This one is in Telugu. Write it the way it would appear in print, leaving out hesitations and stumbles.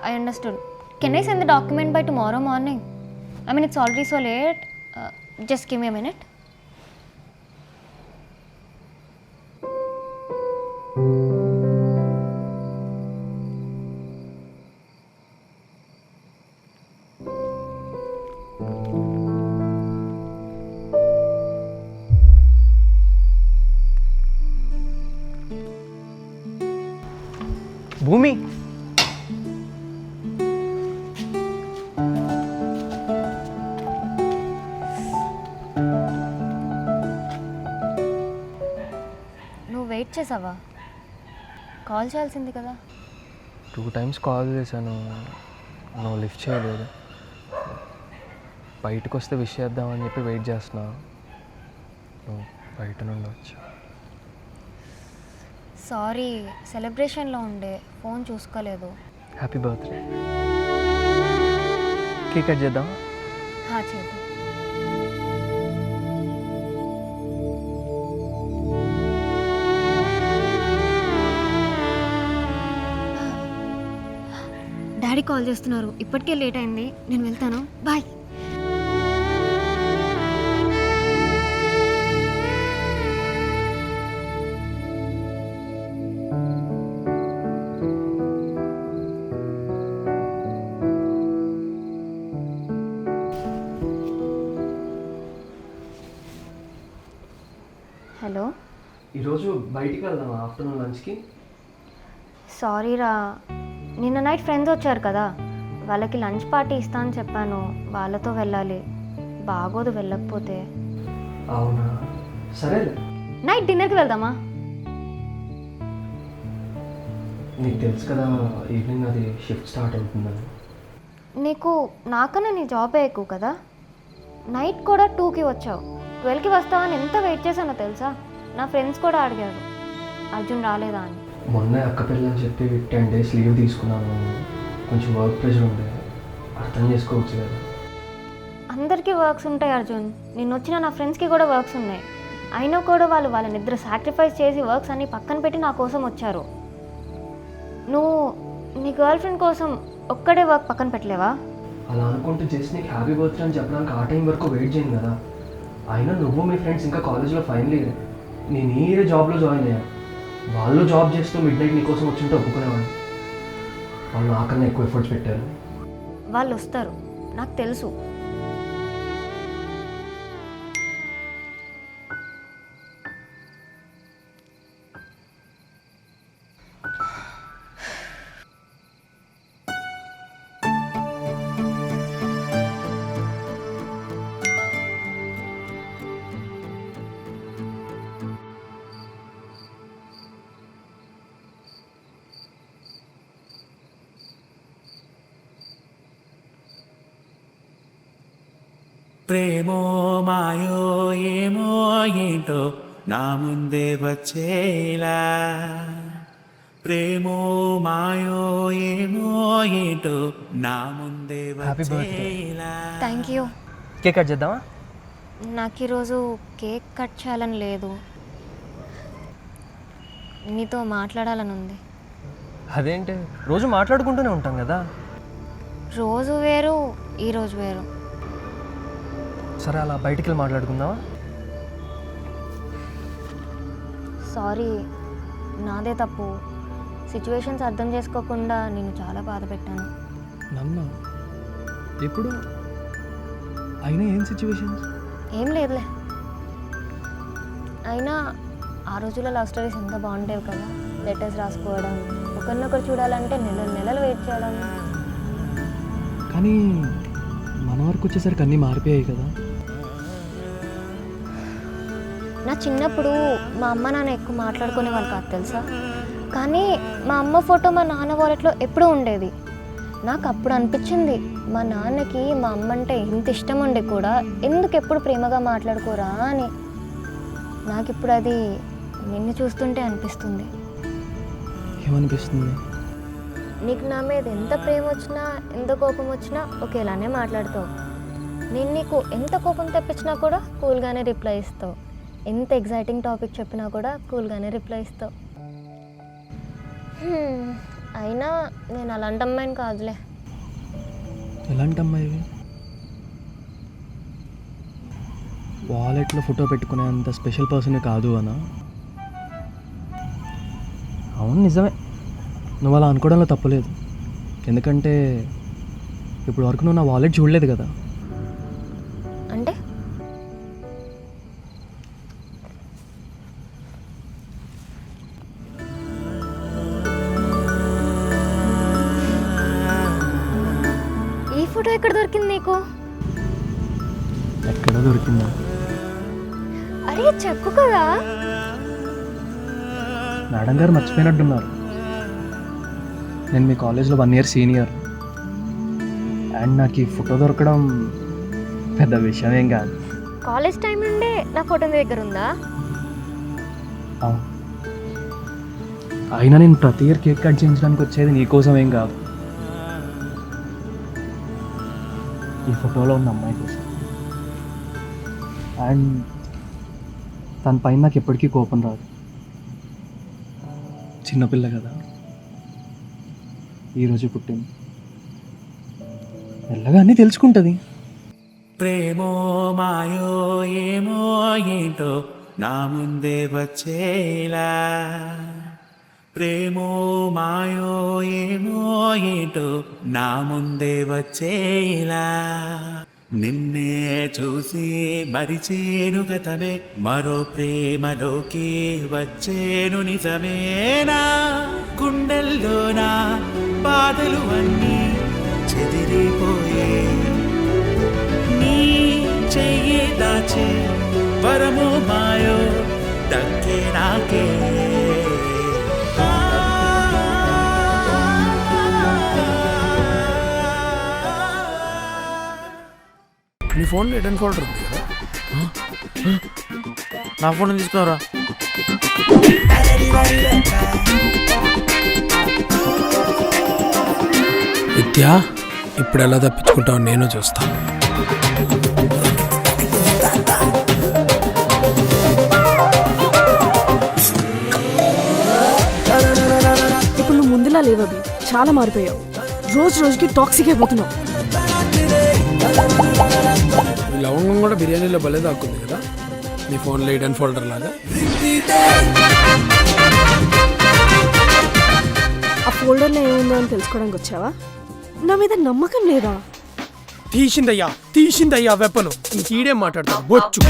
I understood. Can I send the document by tomorrow morning? I mean, it's already so late. Just give me a minute. భూమి నువ్వు వెయిట్ చేసావా? కాల్ చేయాల్సింది కదా. 2 times కాల్ చేశాను, నువ్వు లిఫ్ట్ చేయలేదు. బయటకు వస్తే విష్ చేద్దామని చెప్పి వెయిట్ చేస్తున్నా, నువ్వు బయట నుండి వచ్చా. సారీ, సెలబ్రేషన్లో ఉండే, ఫోన్ చూసుకోలేదు. Happy birthday. కేక్ కట్ చేద్దాం. చేద్దాం. డాడీ కాల్ చేస్తున్నారు, ఇప్పటికే లేట్ అయింది, నేను వెళ్తాను, బాయ్. హలో, ఈరోజు బయటికి వెళ్దాం ఆఫ్టర్నూన్ లంచ్కి. సారీ రా, నిన్న నైట్ ఫ్రెండ్స్ వచ్చారు కదా, వాళ్ళకి లంచ్ పార్టీ ఇస్తా అని చెప్పాను, వాళ్ళతో వెళ్ళాలి. బాగోదు వెళ్ళకపోతే. అవునా, సరే. నైట్ డిన్నర్కి వెళ్దామా? నీకు తెలుసు కదా ఈవినింగ్ అది షిఫ్ట్ స్టార్ట్ అవుతుందని. నీకు నాకన్నా నీ జాబే ఎక్కువ కదా. నైట్ కూడా 2కి వచ్చావు, 12కి వస్తావని ఎంత వెయిట్ చేశానో తెలుసా. నా ఫ్రెండ్స్ కూడా అడిగారు అర్జున్ రాలేదా అని. మొన్నే అక్క పిల్ల అని చెప్పి 10 days లీవ్ తీసుకున్నాను, కొంచెం వర్క్ ప్రెషర్ ఉండే, అర్థం చేసుకోవచ్చు కదా. అందరికీ వర్క్స్ ఉంటాయి అర్జున్, నిన్న వచ్చిన నా ఫ్రెండ్స్కి కూడా వర్క్స్ ఉన్నాయి. అయినా కూడా వాళ్ళు వాళ్ళ నిద్ర సాక్రిఫైస్ చేసి వర్క్స్ అన్నీ పక్కన పెట్టి నా కోసం వచ్చారు. నువ్వు నీ గర్ల్ ఫ్రెండ్ కోసం ఒక్కడే వర్క్ పక్కన పెట్టలేవా? అలా అనుకుంటూ జస్ట్ నీకు హ్యాపీ బర్త్డే అని చెప్పడానికి ఆ టైం వరకు వెయిట్ చేయను కదా. అయినా నువ్వు మీ ఫ్రెండ్స్ ఇంకా కాలేజ్లో ఫైనల్ ఇయర్, నేను ఈ ఇయర్ జాబ్లో జాయిన్ అయ్యాను. వాళ్ళు జాబ్ చేస్తూ మిడ్ నైట్ నీకోసం వచ్చింటే ఒప్పుకునేవాడిని. వాళ్ళు నాకన్నా ఎక్కువ ఎఫర్ట్స్ పెట్టారు. వాళ్ళు వస్తారు, నాకు తెలుసు. ప్రేమో మాయో ఏమో ఏంటో నా ముందే వచ్చేలా, ప్రేమో మాయో ఏమో ఏంటో నా ముందే వచ్చేలా. Thank you. కేక్ కట్ చేద్దామా? నాకు ఈరోజు కేక్ కట్ చేయాలని లేదు, నీతో మాట్లాడాలని ఉంది. అదేంటి, రోజు మాట్లాడుకుంటూనే ఉంటాం కదా. రోజు వేరు, ఈరోజు వేరు. సరే, అలా బయటికి వెళ్ళి మాట్లాడుకుందామా? సారీ, నాదే తప్పు. సిచ్యువేషన్స్ అర్థం చేసుకోకుండా నేను చాలా బాధ పెట్టాను. నన్ను ఎప్పుడు అయినా ఏం సిచ్యువేషన్స్? ఏం లేదులే. అయినా ఆ రోజుల్లో లవ్ స్టోరీస్ ఎంత బాగుండేవి కదా. లెటర్స్ రాసుకోవడం, ఒకరినొకరు చూడాలంటే నెలలు నెలలు వెయిట్ చేయడం. కానీ మన వరకు వచ్చేసరికి అన్నీ మారిపోయాయి కదా. నా చిన్నప్పుడు మా అమ్మ నాన్న ఎక్కువ మాట్లాడుకునే వాళ్ళు కాదు తెలుసా. కానీ మా అమ్మ ఫోటో మా నాన్న వాలెట్లో ఎప్పుడూ ఉండేది. నాకు అప్పుడు అనిపించింది, మా నాన్నకి మా అమ్మ అంటే ఇంత ఇష్టం ఉండి కూడా ఎందుకు ఎప్పుడు ప్రేమగా మాట్లాడుకోరా అని. నాకు ఇప్పుడు అది నిన్ను చూస్తుంటే అనిపిస్తుంది. ఏమనిపిస్తుంది? నీకు నా మీద ఎంత ప్రేమ వచ్చినా ఎంత కోపం వచ్చినా ఒకేలానే మాట్లాడతావు. నేను నీకు ఎంత కోపం తెప్పించినా కూడా కూల్గానే రిప్లై ఇస్తావు. ఎంత ఎగ్జైటింగ్ టాపిక్ చెప్పినా కూడా కూల్గానే రిప్లై ఇస్తావు. అయినా నేను అలాంటి అమ్మాయిని కాదులే. ఎలాంటి అమ్మాయి? వాలెట్లో ఫోటో పెట్టుకునే అంత స్పెషల్ పర్సన్ కాదు అనా? అవును, నిజమే. నువ్వు అలా అనుకోవడంలో తప్పలేదు. ఎందుకంటే ఇప్పుడు వరకు నువ్వు నా వాలెట్ చూడలేదు కదా. అంటే ఈ ఫోటో ఎక్కడ దొరికింది నీకు? ఎక్కడ దొరికిందా? అరే చెప్పు కదా. మేడం గారు మర్చిపోయినట్టున్నారు. నేను మీ కాలేజ్లో 1 year సీనియర్. అండ్ నాకు ఈ ఫోటో దొరకడం పెద్ద విషయం ఏం కాదు. కాలేజ్ టైం నుండే నా ఫోటో నీ దగ్గర ఉందా? అవును. అయినా నేను ప్రతి ఇయర్ కేక్ కట్ చేయించడానికి వచ్చేది నీకోసం ఏం కాదు, ఈ ఫోటోలో ఉన్న అమ్మాయి కోసం. అండ్ తన పైన నాకు ఎప్పటికీ కోపం రాదు. చిన్నపిల్ల కదా, ఈరోజు పుట్టింది, మెల్లగా అన్నీ తెలుసుకుంటుంది. ప్రేమో మాయో ఏమో ఏంటో నా ముందే వచ్చేలా, ప్రేమో మాయో ఏమో ఏంటో నా ముందే వచ్చేలా, నిన్నే చూసి మరిచేను గతమే, మరో ప్రేమలోకి వచ్చేను నిజమేనా, గుండెల్లోనా బాధలు అన్నీ చెదిరిపోయే, నీ చెయ్యి దాచే వరమో మాయో దక్కే నాకే. నీ ఫోన్లో రిటర్న్ ఫోల్డర్ ఉంది కదా, నా ఫోన్ తీసుకున్నారా? విద్య, ఇప్పుడు ఎలా తప్పించుకుంటావు నేను చూస్తాను. ఇప్పుడు నువ్వు ముందులా లేవవి, చాలా మారిపోయావు. రోజు రోజుకి టాక్సిక్ అయిపోతున్నావు. ఈ లవంగం కూడా బిర్యానీలో భలే దాక్కుంది కదా నీ ఫోన్లో హిడెన్ ఫోల్డర్ లాగా. ఆ ఫోల్డర్లో ఏముందో అని తెలుసుకోవడానికి వచ్చావా? నా మీద నమ్మకం లేదా? తీసిందయ్యా వెపను. ఇంకీడేం మాట్లాడతావు బొచ్చు.